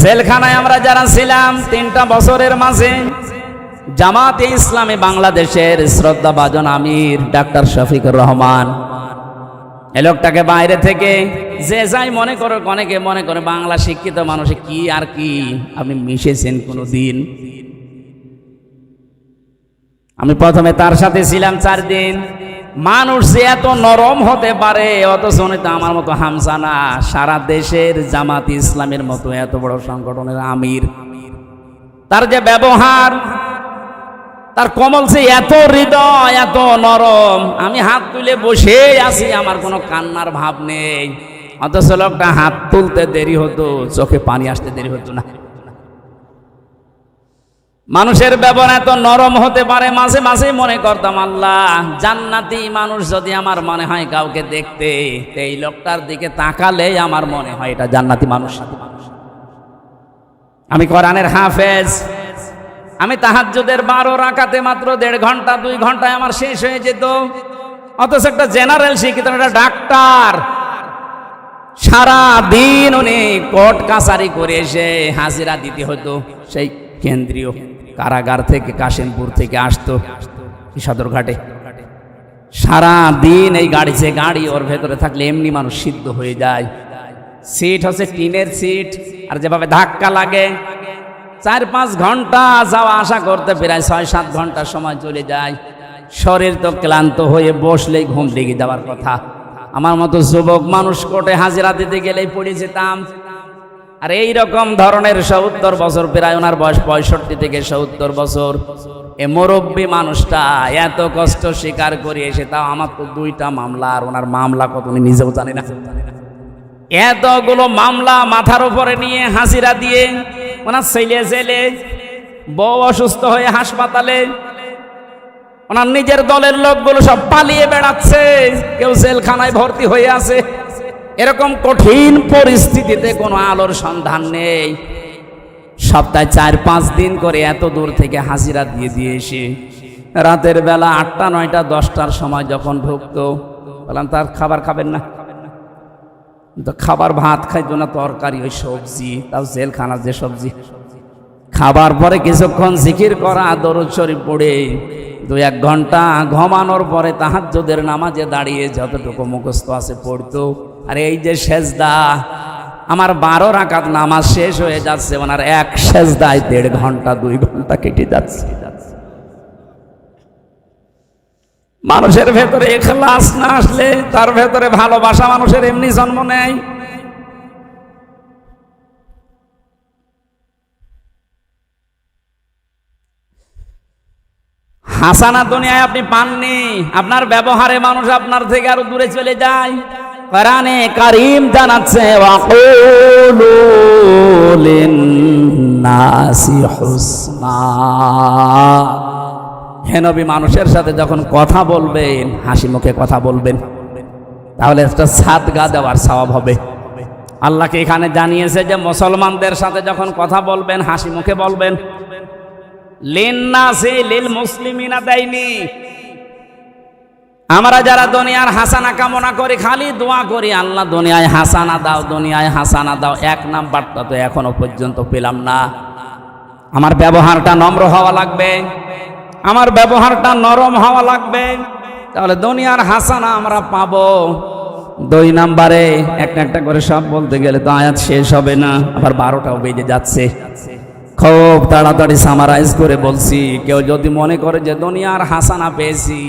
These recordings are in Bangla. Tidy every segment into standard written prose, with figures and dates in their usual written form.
জেলখানায় আমরা যারা ছিলাম 3টা বছরের মাঝে জামাতে ইসলামী বাংলাদেশের শ্রদ্ধাভাজন আমির ডাক্তার শফিকুর রহমান, এই লোকটাকে বাইরে থেকে যে যাই মনে করে, অনেকে মনে করে বাংলা শিক্ষিত মানুষে কি আর কি, আপনি মিশেছেন কোনো দিন? আমি প্রথমে তার সাথে ছিলাম 4 দিন। মানুষ যে এত নরম হতে পারে, অথচ উনি তো আমার মতো হামসানা, সারা দেশের জামাত ইসলামের মতো এত বড় সংগঠনের আমির, তার যে ব্যবহার, তার কমল সে এত হৃদয়, এত নরম। আমি হাত তুলে বসে আছি, আমার কোনো কান্নার ভাব নেই, অথচ লোকটা হাত তুলতে দেরি হতো, চোখে পানি আসতে দেরি হতো না। মানুষের ব্যবহার এত নরম হতে পারে, মাঝে মাঝে মনে করতাম আল্লাহ, জান্নাতি মানুষ যদি আমার মনে হয় কাউকে দেখতে, এই লোকটার দিকে তাকালেই আমার মনে হয় এটা জান্নাতি মানুষ। আমি কোরআনের হাফেজ, আমি তাহাজ্জুদের 12 রাকাতে মাত্র 1.5 ঘন্টা 2 ঘন্টায় আমার শেষ হয়ে যেত, অথচ একটা জেনারেল শিক্ষিত একটা ডাক্তার সারা দিন উনি কোর্ট কাছারি করে এসে হাজিরা দিতে হতো। সেই কেন্দ্রীয় কারাগার থেকে কাশিমপুর থেকে আসতো সদরঘাটে, সারা দিন এই গাড়ি, যে গাড়ি ওর ভেতরে থাকলে এমনি মানুষ সিদ্ধ হয়ে যায়। সিট হচ্ছে টিনের সিট, আর যেভাবে ধাক্কা লাগে 4-5 ঘন্টা যাওয়া আসা করতে প্রায় 6-7 ঘন্টা সময় চলে যায়। শরীর তো ক্লান্ত হয়ে বসলেই ঘুম লেগে যাওয়ার কথা। আমার মতো যুবক মানুষ কোর্টে হাজিরা দিতে গেলেই পড়ে যেতাম। আর এই রকম ধরনের 70 বছর, প্রায় ওনার বয়স 65 থেকে 70 বছর, এ মুরব্বী মানুষটা এত কষ্ট স্বীকার করে এসে, তাও আমার তো 2টা মামলা, আর ওনার মামলা কত উনি নিজেও জানে না। এতগুলো মামলা মাথার উপরে নিয়ে হাজিরা দিয়ে, ওনার ছেলে জেলে, বউ অসুস্থ হয়ে হাসপাতালে, ওনার নিজের দলের লোকগুলো সব পালিয়ে বেড়াচ্ছে, কেউ জেলখানায় ভর্তি হয়ে আছে। এরকম কঠিন পরিস্থিতিতে কোনো আলোর সন্ধান নেই। সপ্তাহে 4-5 দিন করে এত দূর থেকে হাজিরা দিয়ে এসে রাতের বেলা 8টা 9টা 10টার সময় যখন ঢুকতো, বললাম তার খাবার খাবেন না? তো খাবার ভাত খাইতো না, তরকারি ওই সবজি, তাও জেলখানার যে সবজি। খাবার পরে কিছুক্ষণ জিকির করা, দরুদ শরীফ পড়ে 2-1 ঘন্টা ঘুমানোর পরে তাহাজ্জুদের নামাজে দাঁড়িয়ে যতটুকু মুখস্থ আছে পড়তো। আর এই যে সেজদা, আমার 12 রাকাত নামাজ শেষ হয়ে যাচ্ছে, ওনার এক সেজদায় 1.5 ঘন্টা 2 ঘন্টা কেটে যাচ্ছে। মানুষের ভেতরে ইখলাস না আসলে, তার ভেতরে ভালোবাসা মানুষের এমনি জন্ম নেয়। হাসানা দুনিয়ায় আপনি পাননি, আপনার ব্যবহারে মানুষ আপনার থেকে আরো দূরে চলে যায়। কোরআনে কারীম জানাচ্ছে, ওয়াকুলু লিন-নাসি হুসনা। হে নবী, মানুষের সাথে যখন কথা বলবেন হাসি মুখে কথা বলবেন, তাহলে একটা সাদগা দেওয়ার সওয়াব হবে। আল্লাহকে এখানে জানিয়েছে যে মুসলমানদের সাথে যখন কথা বলবেন হাসি মুখে বলবেন। লিন-নাসি লিল মুসলিমিনা দেয়নি। আমরা যারা দুনিয়ার হাসানা কামনা করি, খালি দোয়া করি, আল্লাহ দুনিয়ায় হাসানা দাও, দুনিয়ায় হাসানা দাও, 1 নাম্বারটা তো এখনো পর্যন্ত পেলাম না। আমার ব্যবহারটা নম্র হওয়া লাগবে, আমার ব্যবহারটা নরম হওয়া লাগবে, তাহলে দুনিয়ার হাসানা আমরা পাবো। 2 নাম্বারে একটা করে সব বলতে গেলে তো আয়াত শেষ হবে না, আবার 12টাও বেজে যাচ্ছে। খুব তাড়াতাড়ি সামারাইজ করে বলছি, কেউ যদি মনে করে যে দুনিয়ার হাসানা পেয়েছি,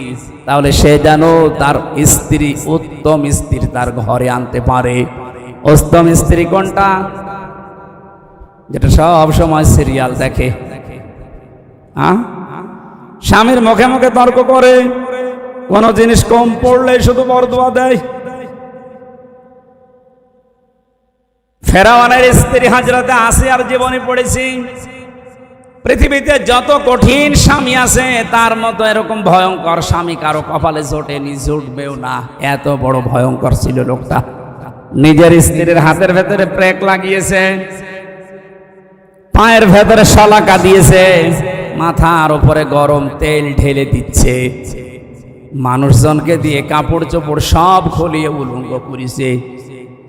তাহলে সে যেন তার স্ত্রী, উত্তম স্ত্রী তার ঘরে আনতে পারে। উত্তম স্ত্রী কোনটা? যেটা সব সময় সিরিয়াল দেখে, স্বামীর মুখে মুখে তর্ক করে, কোন জিনিস কম পড়লে শুধু বরদোয়া দেয়। ফেরাউনের স্ত্রী হযরতে আসিয়ার জীবনী পড়েছি। পৃথিবীতে যত কঠিন স্বামী আছে, তার মতো এরকম ভয়ঙ্কর স্বামী কারো কপালে জোটেনি, জুটবেও না। এত বড় ভয়ঙ্কর ছিল লোকটা। নিজের স্ত্রীর হাতের ভেতরে প্রেক লাগিয়েছে, পায়ের ভেতরে শলাকা দিয়েছে, মাথার উপরে গরম তেল ঢেলে দিচ্ছে, মানুষজনকে দিয়ে কাপড় চোপড় সব খুলিয়ে উলঙ্গ করেছে।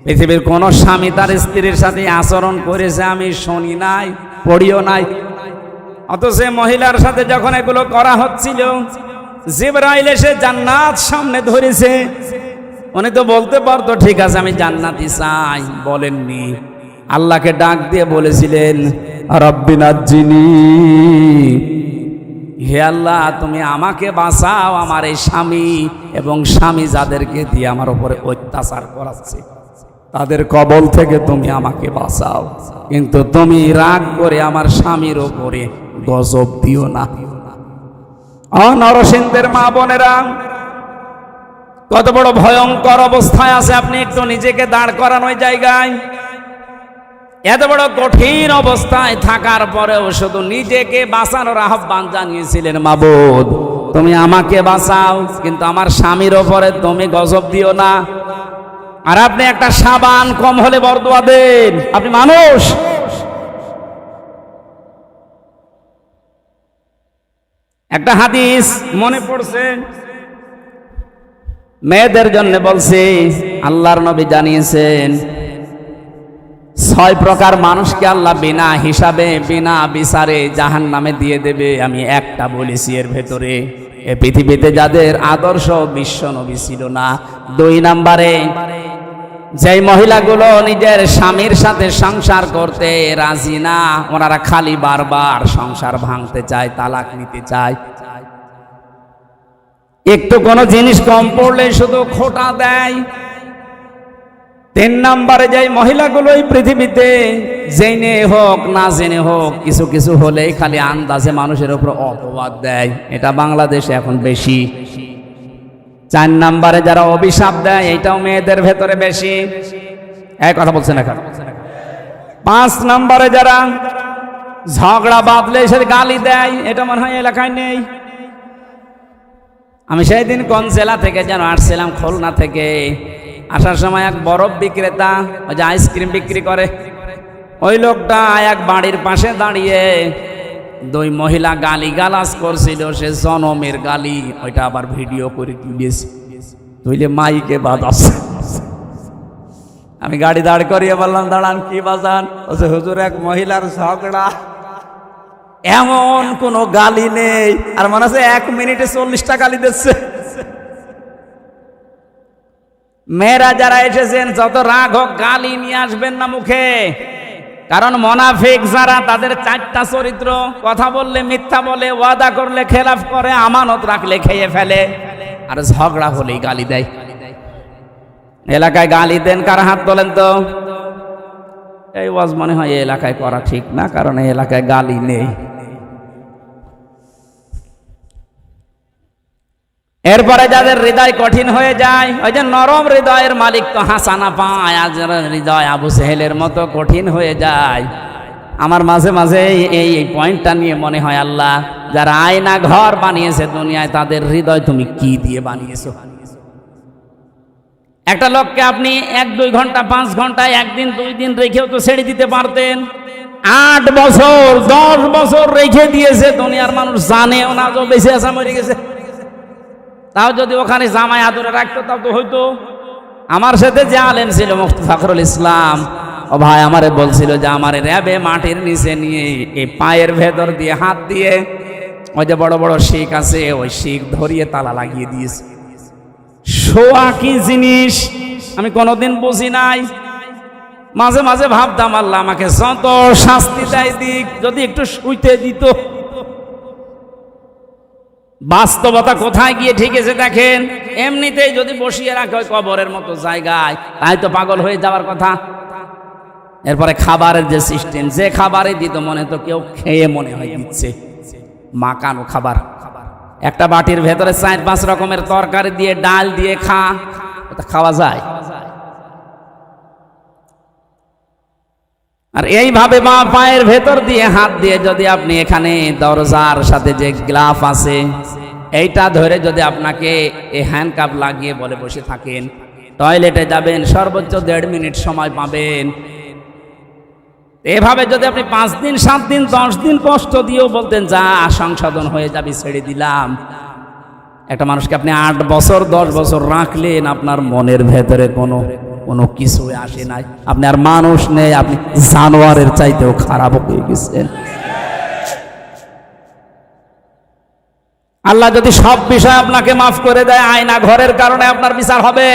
পৃথিবীর কোন স্বামী তার স্ত্রীর সাথে আচরণ করেছে আমি শুনি নাই, পড়িও নাই। অথচ মহিলার সাথে যখন এগুলো করা হচ্ছিল, জিবরাইল এসে জান্নাত সামনে ধরেছে। উনি তো বলতে পারতো ঠিক আছে আমি জান্নাতি চাই, বলেননি। আল্লাহকে ডাক দিয়ে বলেছিলেন রব্বি নাজ্জিনি, হে আল্লাহ তুমি আমাকে বাঁচাও আমার এই স্বামী এবং স্বামী যাদেরকে দিয়ে আমার উপরে অত্যাচার করাচ্ছে তাদের কবল থেকে তুমি আমাকে বাঁচাও, কিন্তু তুমি রাগ করে আমার স্বামীর উপরে গজব দিও না। নরসিংদের মা বোনেরা, কত বড় ভয়ঙ্কর অবস্থায় আছে আপনি একটু নিজেকে দাঁড় করান ওই জায়গায়। এত বড় কঠিন অবস্থায় থাকার পরেও শুধু নিজেকে বাঁচানোর আহ্বান জানিয়েছিলেন, মাবুদ তুমি আমাকে বাঁচাও কিন্তু আমার স্বামীর ওপরে তুমি গজব দিও না। আর আপনি একটা সাবান কম হলে বরদোয়া দেন, আপনি মানুষ। একটা হাদিস মনে পড়ছে, মেয়েদের জন্য বলছি, আল্লাহর নবী জানিয়েছেন 6 প্রকার মানুষকে আল্লাহ বিনা হিসাবে বিনা বিচারে জাহান্নামে দিয়ে দেবে। আমি একটা বলেছি এর ভেতরে এ পৃথিবীতে যাদের আদর্শ বিশ্ব নবী ছিল না। 2 নম্বরে যেই মহিলাগুলো নিজের স্বামীর সাথে সংসার করতে রাজি না, ওনারা খালি বারবার সংসার ভাঙতে চায়, তালাক নিতে চায়। একটু কোনো জিনিস কম পড়লে শুধু খোঁটা দেয়। 3 নম্বরে যেই মহিলাগুলো এই পৃথিবীতে জেনে হোক না জেনে হোক কিছু কিছু হলেই খালি আন্দাজে মানুষের উপর অপবাদ দেয়, এটা বাংলাদেশে এখন বেশি। 4 নম্বরে যারা অভিশাপ দেয়, এটাও মেয়েদের ভেতরে বেশি। এই কথা বলছেন এখন। 5 নম্বরে যারা ঝগড়া বাঁধলে সে গালি দেয়, এটা মনে হয় এলাকায় নেই। আমি সেই দিন কোন জেলা থেকে যেন আসছিলাম, খুলনা থেকে। আসার সময় এক বরফ বিক্রেতা, ওই যে আইসক্রিম বিক্রি করে, ওই লোকটা এক বাড়ির পাশে দাঁড়িয়ে 2 মহিলা গালি গালাজ করছিল, সে জনমের গালি, ওইটা আবার ভিডিও করে তুলেছে, তুইলে মাইকে বাজাচ্ছে। আমি গাড়ি দাঁড় করিয়ে বললাম দাঁড়ান, কি বাজান? বলছে হুজুর এক মহিলার ঝগড়া, এমন কোনো গালি নেই, আর মনে হচ্ছে 1 মিনিটে 40টা গালি দিচ্ছে। মেয়েরা যারা এসেছেন যত রাগ হোক গালি নিয়ে আসবেন না মুখে, কারণ মুনাফিক যারা তাদের 4টা চরিত্র, কথা বললে মিথ্যা বলে, ওয়াদা করলে খেলাফ করে, আমানত রাখলে খেয়ে ফেলে, আর ঝগড়া হলেই গালি দেয়। এলাকায় গালি দেন কার? হাত তোলেন তো। এই ওয়াজ মনে হয় এই এলাকায় করা ঠিক না, কারণ এই এলাকায় গালি নেই। এরপরে যাদের হৃদয় কঠিন হয়ে যায়, ওই যে নরম হৃদয়ের মালিক তো হাসানা পায়, আজ হৃদয় আবু সেহেলের মতো কঠিন হয়ে যায়। আমার মাঝে মাঝে এই পয়েন্টটা নিয়ে মনে হয়, আল্লাহ যারা আয়না ঘর বানিয়েছে দুনিয়ায়, তাদের হৃদয় তুমি কি দিয়ে বানিয়েছো? একটা লোককে আপনি 1-2 ঘন্টা 5 ঘন্টায় 1 দিন 2 দিন রেখেও তো ছেড়ে দিতে পারতেন। 8 বছর 10 বছর রেখে দিয়েছে, দুনিয়ার মানুষ জানেও না যে বেঁচে আছে, মরে গেছে। তাও যদি ওখানে জামাই আদরে রাখতো তাও তো হয়তো। আমার সাথে যে আলেম ছিল মুফতি ফখরুল ইসলাম, ও ভাই আমারে বলছিল যে আমারে র্যাবে মাটির নিচে নিয়ে এই পায়ের ভেতর দিয়ে হাত দিয়ে ওই যে বড় বড় শিক আছে, ওই শিক ধরিয়ে তালা লাগিয়ে দিয়েছে। শোয়া কি জিনিস আমি কোনোদিন বুঝি নাই। মাঝে মাঝে ভাবতাম আল্লাহ আমাকে যত শাস্তি দেয় দিক, যদি একটু শুইতে দিত। বাস্তবতা কোথায় গিয়ে ঠিকেছে দেখেন। এমনিতেই যদি বসিয়ে রাখে ওই কবরের মতো জায়গায়, তাই তো পাগল হয়ে যাওয়ার কথা। এরপরে খাবারের যে সিস্টেম, যে খাবারে দিত মনে তো কেউ খেয়ে মনে হয় দিচ্ছে, মাকানো খাবার। একটা বাটির ভেতরে 4-5 রকমের তরকারি দিয়ে ডাল দিয়ে খাওয়া যায়। আর এইভাবে মা পায়ের ভেতর দিয়ে হাত দিয়ে যদি আপনি এখানে দরজার সাথে যে গ্লাফ আছে এইটা ধরে যদি আপনাকে এই হ্যান্ডকাপ লাগিয়ে বলে বসে থাকেন, টয়লেটে যাবেন সর্বোচ্চ 1.5 মিনিট সময় পাবেন। এভাবে যদি আপনি 5 দিন 7 দিন 10 দিন কষ্ট দিয়েও বলতেন যা সংশোধন হয়ে যাবে, ছেড়ে দিলাম, একটা মানুষকে আপনি 8 বছর 10 বছর রাখলেন, আপনার মনের ভেতরে কোনো কোনো কিছু আসে নাই। আপনি আর মানুষ নেই, আপনি জানোয়ারের চাইতেও খারাপ হয়ে গেছেন। আল্লাহ যদি সব বিষয় আপনাকে মাফ করে দেয়, আয়না ঘরের কারণে আপনার বিচার হবে।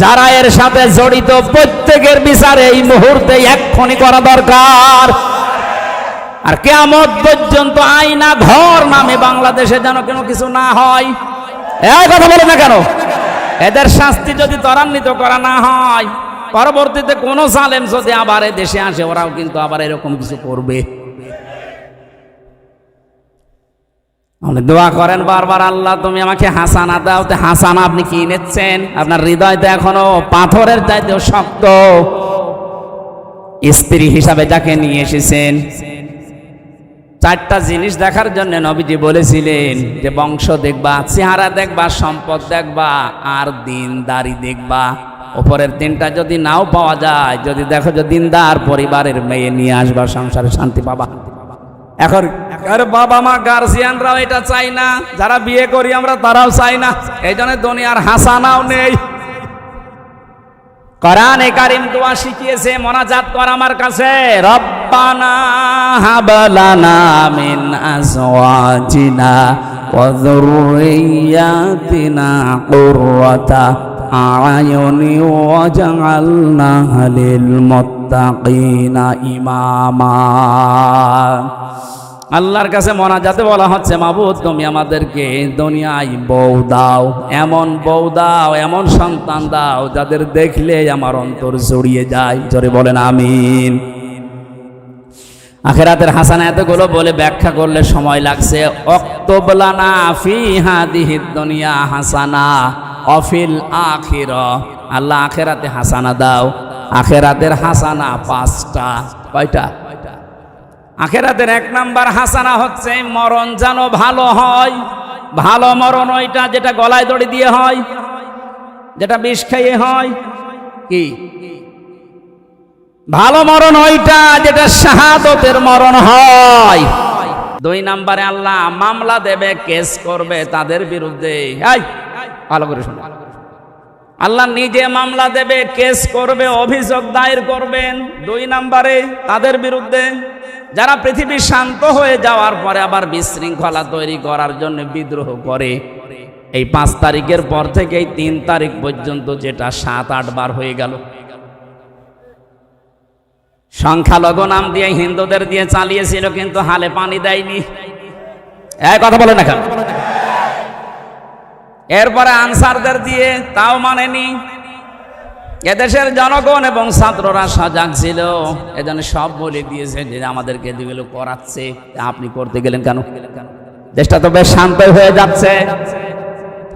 যারা এর সাথে জড়িত প্রত্যেকের বিচার এই মুহূর্তে এক্ষুনি করা দরকার। আর কিয়ামত পর্যন্ত আয়না ঘর নামে বাংলাদেশে যেন কোনো কিছু না হয়। এই কথা বলে না কেন? এদের শাস্তি যদি ত্বরান্বিত করা না হয়, পরবর্তীতে কোন জালেম যদি আবার দেশে আসে, ওরাও কিন্তু আবার এরকম কিছু করবে। আপনি দোয়া করেন বারবার, আল্লাহ তুমি আমাকে হাসানা দাও। তো হাসানা আপনি কি নিচ্ছেন? আপনার হৃদয় তো এখনো পাথরের চাইতেও শক্ত। স্ত্রী হিসাবে যাকে নিয়ে এসেছেন, চারটা জিনিস দেখার জন্য নবীজি বলেছিলেন যে বংশ দেখবা, চেহারা দেখবা, সম্পদ দেখবা, আর দিনদারি দেখবা। উপরের তিনটা যদি নাও পাওয়া যায়, যদি দেখো যে দিনদার পরিবারের মেয়ে নিয়ে আসবা, সংসারে শান্তি পাবা। এখন বাবা মা গার্জিয়ানরাও এটা চাই না, যারা বিয়ে করি আমরা তারাও চাই না। এই জন্য দুনিয়ার হাসানাও নেই। কোরআনে কারীম দোয়া শিখিয়েছে, মোনাজাত কর আমার কাছে, রব্বানা হাব লানা মিন আজওয়াজিনা ওয়া যুররিয়াতিনা কুররাতা আ'য়ুনি ওয়াজআলনা লিল মুত্তাকিনা ইমামা। আল্লাহর কাছে মোনাজাতে বলা হচ্ছে, মাবুদ তুমি আমাদেরকে দুনিয়ায় বউ দাও, এমন বউ দাও, এমন সন্তান দাও যাদের দেখলে আমার অন্তর জড়িয়ে যায়। জোরে বলেন আমিন। আখিরাতের হাসানা এতগুলো বলে ব্যাখ্যা করলে সময় লাগছে। অক্তব লানা ফি হাদিহিদ দুনিয়া হাসানা অফিল আখিরা। আল্লাহ আখিরাতে হাসানা দাও। আখিরাতের হাসানা পাঁচটা। কয়টা? আখিরাতের এক নাম্বার হাসানা হচ্ছে মরণ যেন ভালো হয়। ভালো মরণ ওইটা যেটা গলায় দড়ি দিয়ে হয়, যেটা বিষ খাইয়ে হয়। কি ভালো মরণ? ওইটা যেটা শাহাদতের মরণ হয়। দুই নাম্বারে আল্লাহ মামলা দেবে, কেস করবে তাদের বিরুদ্ধে। ভালো করে শুনুন, আল্লাহ নিজে মামলা দেবে, কেস করবে, অভিযোগ দায়ের করবেন। দুই নাম্বারে তাদের বিরুদ্ধে যারা পৃথিবী শান্ত হয়ে যাওয়ার পরে আবার বিশৃঙ্খলা তৈরি করার জন্য বিদ্রোহ করে। এই 5 তারিখের পর থেকে এই 3 তারিখ পর্যন্ত যেটা 7-8 বার হয়ে গেল। সংখ্যালঘু নাম দিয়ে হিন্দুদের দিয়ে চালিয়েছিল, কিন্তু হালে পানি দেয়নি। এই কথা বলে না কেন? এরপরে আনসারদের দিয়ে, তাও মানেনি। এদেশের জনগণ এবং ছাত্ররা সজাগ ছিল, এজন্য সব বলে দিয়েছে যে আমাদেরকে যেগুলো করাচ্ছে আপনি করতে গেলেন কেন? দেশটা তো বেশ শান্ত হয়ে যাচ্ছে।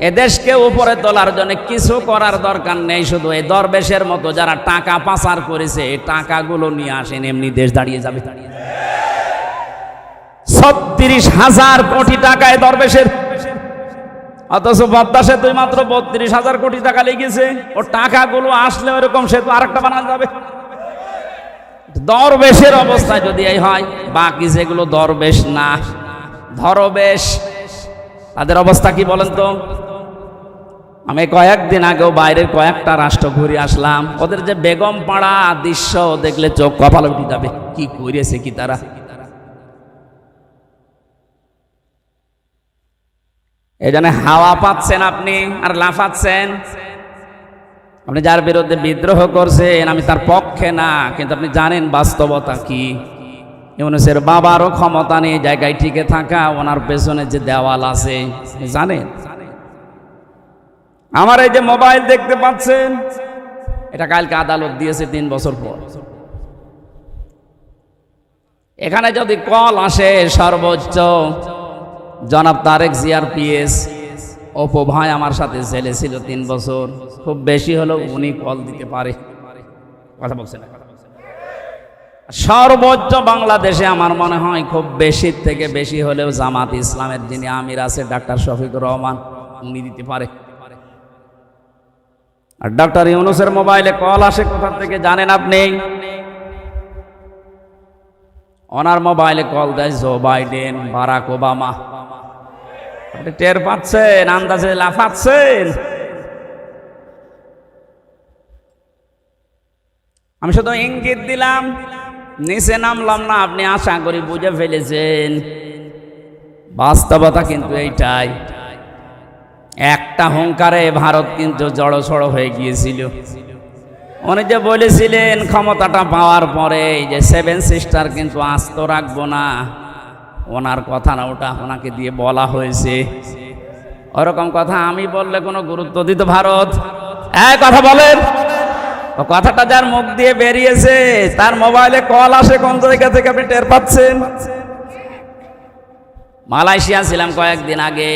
এদেশকে উপরে তোলার জন্য কিছু করার দরকার নেই, শুধু এই দরবেশের মতো যারা টাকা পাচার করেছে এই টাকাগুলো নিয়ে আসেন, এমনি দেশ দাঁড়িয়ে যাবে। 36,000 কোটি টাকায় দরবেশের, অথচ পদ্মা সেতু মাত্র 32,000 কোটি টাকা লেগেছে। ও টাকাগুলো আসলে ওরকম সেতু আরেকটা বানানো যাবে। দরবেশের অবস্থা যদি এই হয়, বাকি যেগুলো দরবেশ না ধরবেশ, তাদের অবস্থা কি বলেন তো? আমি কয়েকদিন আগেও বাইরের কয়েকটা রাষ্ট্র ঘুরে আসলাম। ওদের যে বেগম পাড়া দৃশ্য দেখলে চোখ কপালে উঠে যাবে। কি করেছে কি তারা! এই জন্য হাওয়া পাচ্ছেন আপনি আর লাফাচ্ছেন। আপনি যার বিরুদ্ধে বিদ্রোহ করছেন, আমি তার পক্ষে না, কিন্তু আপনি জানেন বাস্তবতা কি। ইউনূসের বাবারও ক্ষমতা নেই জায়গায় টিকে থাকা, ওনার পেছনে যে দেওয়াল আছে জানেন। আমার এই যে মোবাইল দেখতে পাচ্ছেন, এটা কালকে আদালত দিয়েছে 3 বছর পর। এখানে যদি কল আসে, সর্বোচ্চ জনাব তারেক জিয়ার পিএস অপু ভাই আমার সাথে জেলে ছিল 3 বছর, খুব বেশি হলেও উনি কল দিতে পারে। কথা বলছেন? সর্বোচ্চ বাংলাদেশে আমার মনে হয় খুব বেশি থেকে বেশি হলেও জামাত ইসলামের যিনি আমির আছে ডাক্তার শফিকুর রহমান, উনি দিতে পারে। আর ডক্টর ইউনূসের মোবাইলে কল আসে কোথা থেকে জানেন আপনি? ওনার মোবাইলে কল দেয় জো বাইডেন, বারাক ওবামা। আপনি টের পাচ্ছেন? আন্দাজে লাফাচ্ছেন। আমি শুধু ইঙ্গিত দিলাম, নিচে নামলাম না। আপনি আশা করি বুঝে ফেলেছেন। বাস্তবতা কিন্তু এইটাই। একটা হুঙ্কারে ভারত কিন্তু জড়সড় হয়ে গিয়েছিল। উনি যে বলেছিলেন ক্ষমতাটা পাওয়ার পরে যে 7 সিস্টার কিন্তু আস্ত রাখবো না, ওনার কথা না, ওটা ওনাকে দিয়ে বলা হয়েছে। ওরকম কথা আমি বললে কোনো গুরুত্ব দিত ভারত? এক কথা বলেন, ও কথাটা যার মুখ দিয়ে বেরিয়েছে তার মোবাইলে কল আসে কোন জায়গা থেকে আপনি টের পাচ্ছেন? মালয়েশিয়া ছিলাম কয়েকদিন আগে।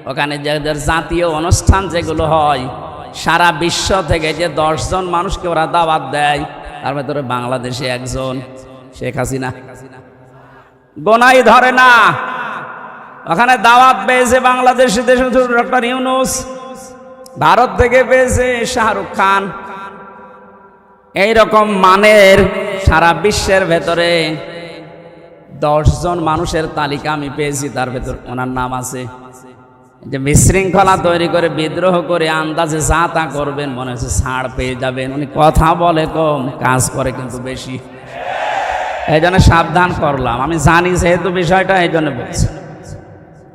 ওখানে যাদের জাতীয় অনুষ্ঠান যেগুলো হয়, সারা বিশ্ব থেকে যে 10 জন মানুষকে ওরা দাওয়াত দেয়, তার ভেতরে বাংলাদেশে একজন, শেখ হাসিনা। গোনাই ধরে না। ওখানে দাওয়াত পেয়েছে বাংলাদেশি দেশে ডক্টর ইউনূস, ভারত থেকে পেয়েছে শাহরুখ খান। এইরকম মানের সারা বিশ্বের ভেতরে 10 জন মানুষের তালিকা আমি পেয়েছি, তার ভেতর ওনার নাম আছে। যে বিশৃঙ্খলা তৈরি করে বিদ্রোহ করে আন্দাজে যা তা করবেন, মনে হচ্ছে ছাড় পেয়ে যাবেন। উনি কথা বলে কম, কাজ করে কিন্তু বেশি। এই জন্য সাবধান করলাম, আমি জানি যেহেতু বিষয়টা, এই জন্য বলছি।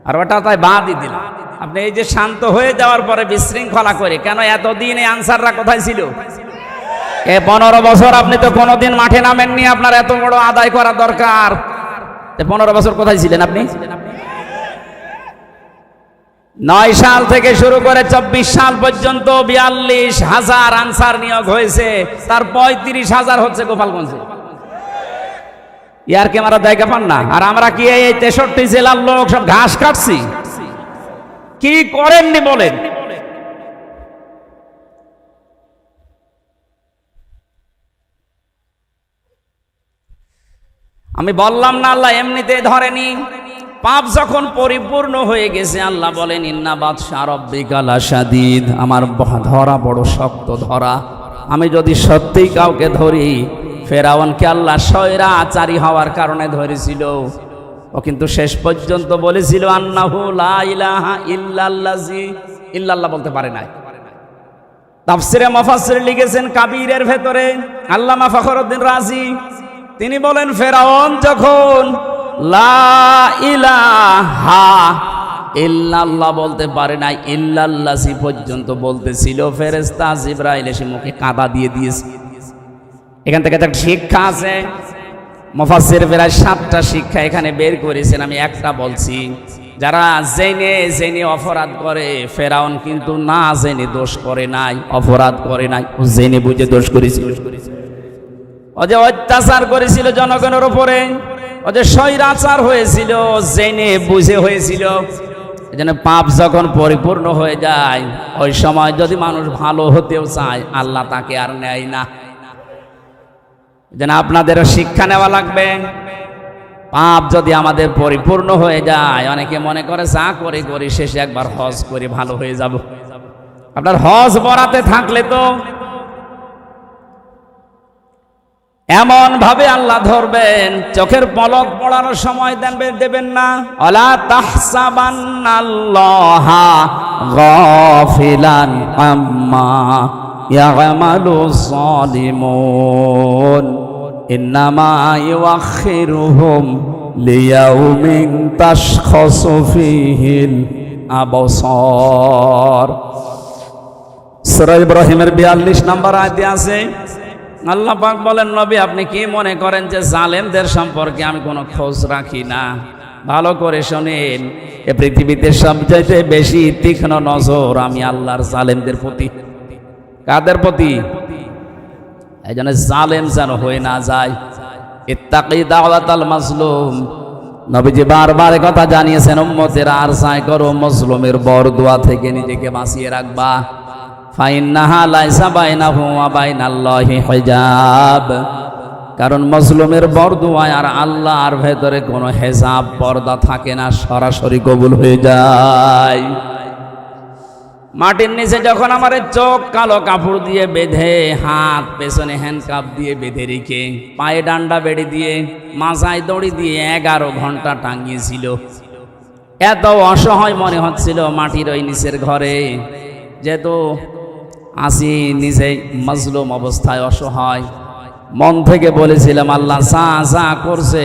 আর ওটা তাই বাদই দিলাম। আপনি এই যে শান্ত হয়ে যাওয়ার পরে বিশৃঙ্খলা করে কেন? এতদিন এই আনসাররা কোথায় ছিল? 15 বছর আপনি তো কোনোদিন মাঠে নামেননি। আপনার এত বড় আদায় করা দরকার। 15 বছর কোথায় ছিলেন আপনি? 9 সাল থেকে শুরু করে 24 সাল পর্যন্ত 42,000 আনসার নিয়োগ হয়েছে, তার 35,000 হচ্ছে গোপালগঞ্জে। ইয়ার ক্যামেরা জায়গা পান না। আর আমরা কি এই 63 জেলার লোক সব ঘাস কাটছি? কি করেননি বলেন? আমি বললাম না আল্লাহ এমনিতে ধরেনি। পাপ যখন পরিপূর্ণ হয়ে গেছে, আল্লাহ বলেন ইন্না বাতশা রাব্বিকা লাশাদীদ, আমার ধরা বড় শক্ত ধরা। আমি যদি সত্যিই কাউকে ধরি, ফেরাউনকে আল্লাহ স্বৈরাচারী হওয়ার কারণে ধরেছিল। ও কিন্তু শেষ পর্যন্ত বলেছিল আন্নাহু লা ইলাহা ইল্লাল্লাযী, ইল্লাল্লাহ বলতে পারে নাই। তাফসিরে মুফাসসির লিখেছেন কাবীরের ভেতরে আল্লামা ফখরুদ্দিন রাজি, তিনি বলেন ফেরাউন যখন লা ইলাহা ইল্লাল্লাহ বলতে পারে নাই, ইল্লাল্লাযী পর্যন্ত বলতেছিল, ফেরেশতা জিবরাইল এসে মুখে কাদা দিয়ে দিয়েছে। এখান থেকে একটা শিক্ষা আছে। মুফাসসির প্রায় 7টা শিক্ষা এখানে বের করেছেন, আমি একটা বলছি। যারা জেনে জেনে অপরাধ করে, ফেরাউন কিন্তু না জেনে দোষ করে নাই, অপরাধ করে নাই, ও জেনে বুঝে দোষ করেছিল। ও যে অত্যাচার করেছিল জনগণের উপরে, ও যে স্বৈরাচার হয়েছিল, জেনে বুঝে হয়েছিল। এজন্য পাপ যখন পরিপূর্ণ হয়ে যায়, ওই সময় যদি মানুষ ভালো হতেও চায়, আল্লাহ তাকে আর নেয় না। যেন আপনাদেরও শিক্ষা নেওয়া লাগবে। পাপ যদি আমাদের পরিপূর্ণ হয়ে যায়, অনেকে মনে করে যা করে করি শেষে একবার হজ করে ভালো হয়ে যাব। আপনার হজ বরাতে থাকলে তো এমন ভাবে আল্লাহ ধরবেন, চোখের পলক পড়ানোর সময় দেবেন না। আলা তাহসাবান্নাল্লাহা গাফিলান আম্মা ইয়ামালু যালিমুন ইন্নামা ইউআখিরুহুম লিয়াউমিন তাশখাসু ফীহিল আবসার। সূরা ইব্রাহিমের 42 নম্বর আয়াতে আছে, আল্লাহ পাক বলেন নবী আপনি কি মনে করেন যে জালেমদের সম্পর্কে আমি কোনো খোঁজ রাখি না? ভালো করে শোনেন, এ পৃথিবীতে সবচাইতে বেশি তীক্ষ্ণ নজর আমি আল্লাহর জালেমদের প্রতি। কাদের প্রতি? এই জন্য জালেম যেন হয়ে না যায়। ইত্তাকি দাওয়াতাল মাজলুম, নবীজি বারবার কথা জানিয়েছেন উম্মতেরা আর চাই করো মজলুমের বরদোয়া থেকে নিজেকে বাঁচিয়ে রাখবা। ফাইন্নাহা লাইসা বাইনাহু ওয়া বাইনাল্লাহি হিজাব, কারণ মজলুমের বরদোয়া আর আল্লাহর ভেতরে কোনো হিজাব পর্দা থাকে না, সরাসরি কবুল হয়ে যায়। মাটির নিচে যখন আমার চোখ কালো কাপড় দিয়ে বেঁধে, হাত পেছনে হ্যান্ডকাপ দিয়ে বেঁধে রেখে, পায়ে ডান্ডা বেড়ে দিয়ে, মাথায় দড়ি দিয়ে 11 ঘন্টা টাঙিয়েছিল, এত অসহায় মনে হচ্ছিল মাটির ওই নিচের ঘরে। যেহেতু আসি নিজে মজলুম অবস্থায়, অসহায়, মন থেকে বলেছিলাম, আল্লাহ যা যা করছে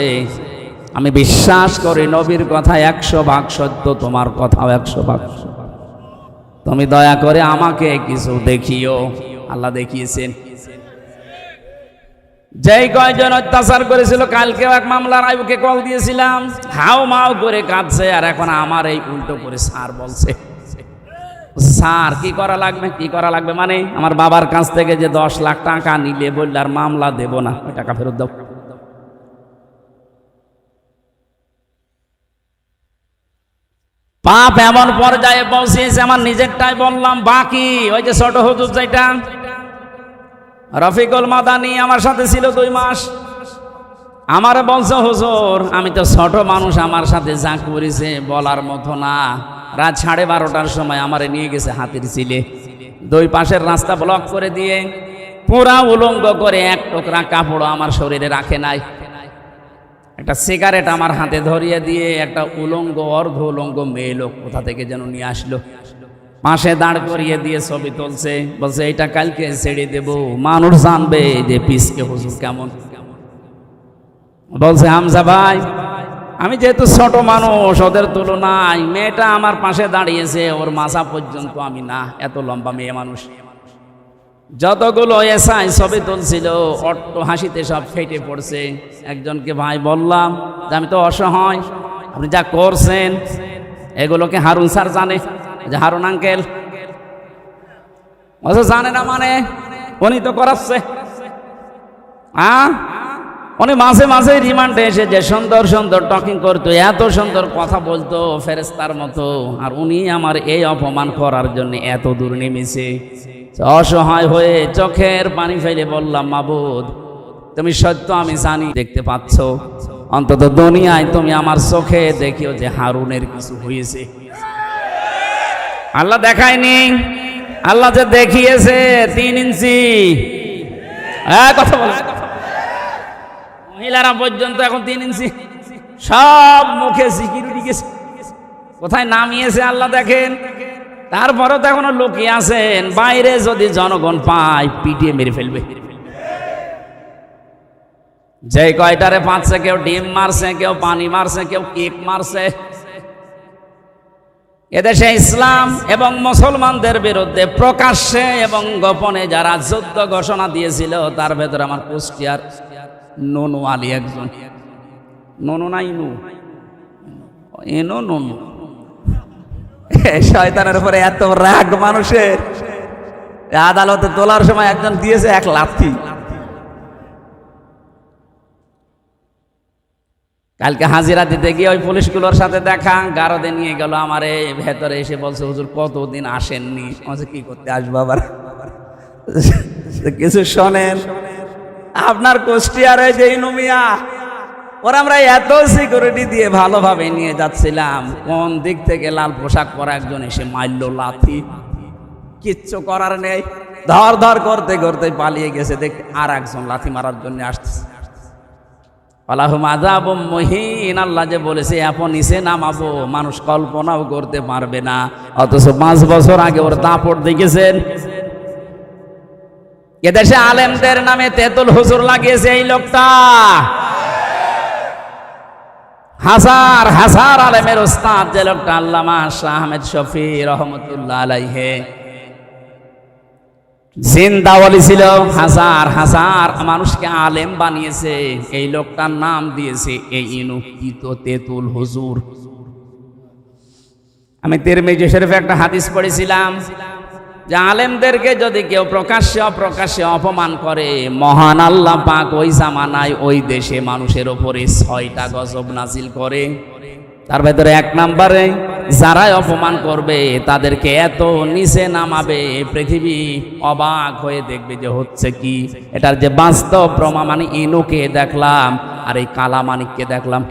আমি বিশ্বাস করি নবীর কথা 100 ভাগ সত্য, তোমার কথাও 100 ভাগ। তুমি দয়া করে আমাকে কিছু দেখিও। আল্লাহ দেখিয়েছেন। যেই কয়জন অত্যাচার করেছিল, কালকেও এক মামলার আইবুকে কল দিয়েছিলাম, হাও মাও করে কাঁদছে, আর এখন আমার এই উল্টো করে স্যার বলছে। স্যার কি করা লাগবে, কি করা লাগবে মানে আমার বাবার কাছ থেকে যে 10 লাখ টাকা নিলে বললে আর মামলা দেব না, ওই টাকা ফেরত দাও। পাপ এমন পর্যায়ে পৌঁছেছে, আমার নিজেরটাই বললাম, বাকি ওই যে ছোট হুজুর যেটা রফিকুল মাদানি আমার সাথে ছিল 2 মাস, আমার বলছে হুজুর আমি তো ছোট মানুষ, আমার সাথে যা করেছে বলার মতো না। রাত 12:30টার সময় আমারে নিয়ে গেছে হাতির চিলে, 2 পাশের রাস্তা ব্লক করে দিয়ে পুরা উলঙ্গ করে, এক টুকরা কাপড় আমার শরীরে রাখে নাই, একটা সিগারেট আমার হাতে ধরিয়ে দিয়ে একটা উলঙ্গ অর্ধ উলঙ্গ মেয়ে লোক কোথা থেকে যেন নিয়ে আসলো, পাশে দাঁড় করিয়ে দিয়ে ছবি তুলছে, বলছে এটা কালকে ছেড়ে দেব, মানুষ জানবে যে পিসকে হুজুর কেমন। বলছে হামজা ভাই, আমি যেহেতু ছোট মানুষ ওদের তুলনায়, মেয়েটা আমার পাশে দাঁড়িয়েছে, ওর মাথা পর্যন্ত আমি না, এত লম্বা মেয়ে মানুষ। যতগুলো এসআই ছবি তুলছিল অট্ট হাসিতে সব ফেটে পড়ছে। একজনকে ভাই বললাম যে আমি তো অসহায়, আপনি যা করছেন এগুলোকে হারুন স্যার জানে, যে হারুন আঙ্কেল জানে না মানে উনি তো করাচ্ছে। উনি মাঝে মাঝে রিমান্ডে এসে যে সুন্দর সুন্দর টকিং করতো, এত সুন্দর কথা বলতো ফেরেশতার মতো, আর উনি আমার এই অপমান করার জন্য এত দূর নেমেছে। অসহায় হয়ে চোখের পানি ফেলে বললাম, মাবুদ তুমি সত্য আমি জানি, দেখতে পাচ্ছ, অন্তত দুনিয়ায় তুমি আমার চোখে দেখিও যে হারুনের কিছু হয়েছে। আল্লাহ দেখায়নি, আল্লাহ যে দেখিয়েছে 3 ইঞ্চি। কথা বল, মহিলারা পর্যন্ত এখন 3 ইঞ্চি, সব মুখে সিকিউরিটি গেছে, কোথায় নামিয়েছে আল্লাহ দেখেন। তারপরে তো এখনো লুকিয়ে আছেন, বাইরে যদি জনগণ পায় পিটিয়ে মেরে ফেলবে। যে কয়টারে পাচ্ছে, কেউ ডিম মারছে, কেউ পানি মারছে, কেউ কেক মারছে। এদেশে ইসলাম এবং মুসলমানদের বিরুদ্ধে প্রকাশ্যে এবং গোপনে যারা যুদ্ধ ঘোষণা দিয়েছিল, তার ভেতরে আমার কুষ্টিয়ার ননু আলী একজন। ননু নাই নু এনো ননু। শয়তানের উপরে এত রাগ মানুষের, আদালতে তোলার সময় একজন দিয়েছে 1 লাথি। কালকে হাজিরা দিতে গিয়ে ওই পুলিশগুলোর সাথে দেখা, গারদে নিয়ে গেল আমারে, ভেতরে এসে বলছে হুজুর কতদিন আসেননি। বলছে কি করতে আসবো আবার, কিছু শোনেন। আপনার কুষ্টিয়ারে যে নুমিয়া, ওরা আমরা এত সিকিউরিটি দিয়ে ভালোভাবে নিয়ে যাচ্ছিলাম, কোন দিক থেকে লাল পোশাক পরা একজন এসে মারল লাথি, কিচ্ছু করার নেই, ধর ধর করতে করতে পালিয়ে গেছে। দেখ আর একজন লাথি মারার জন্য আসছে। আল্লাহুম আযাবুম মুহিন, আল্লাহ যে বলেছে আপন নিচে নামাবো, মানুষ কল্পনাও করতে পারবে না। অথচ 5 বছর আগে ওর দাপট দেখেছেন। এদেশে আলেমদের নামে তেতুল হুজুর লাগিয়েছে এই লোকটা। হাজার হাজার আলেমের উস্তাদ যে লোকটা, আল্লামা শাহ আহমেদ শফি রহমতুল্লাহ আলাইহি, জিন্দাওয়ালি ছিল, হাজার হাজার মানুষকে আলেম বানিয়েছে। এই লোকটার নাম দিয়েছে এই ইনুকিত তেতুল হুজুর। আমি তিরমিজি শরীফে একটা হাদিস পড়েছিলাম যে আলেমদেরকে যদি কেউ প্রকাশ্যে অপ্রকাশ্যে অপমান করে, মহান আল্লাহ পাক ওই জামানায় ওই দেশে মানুষের ওপরে 6টা গজব নাজিল করে। তার ভেতরে 1 নম্বরে যারাই অপমান করবে তাদেরকে এত নিচে নামাবে, পৃথিবী অবাক হয়ে দেখবে যে হচ্ছে কি। এটার যে বাস্তব প্রমাণ, মানে ইনুকে দেখলাম আর এই কালামানিককে দেখলাম।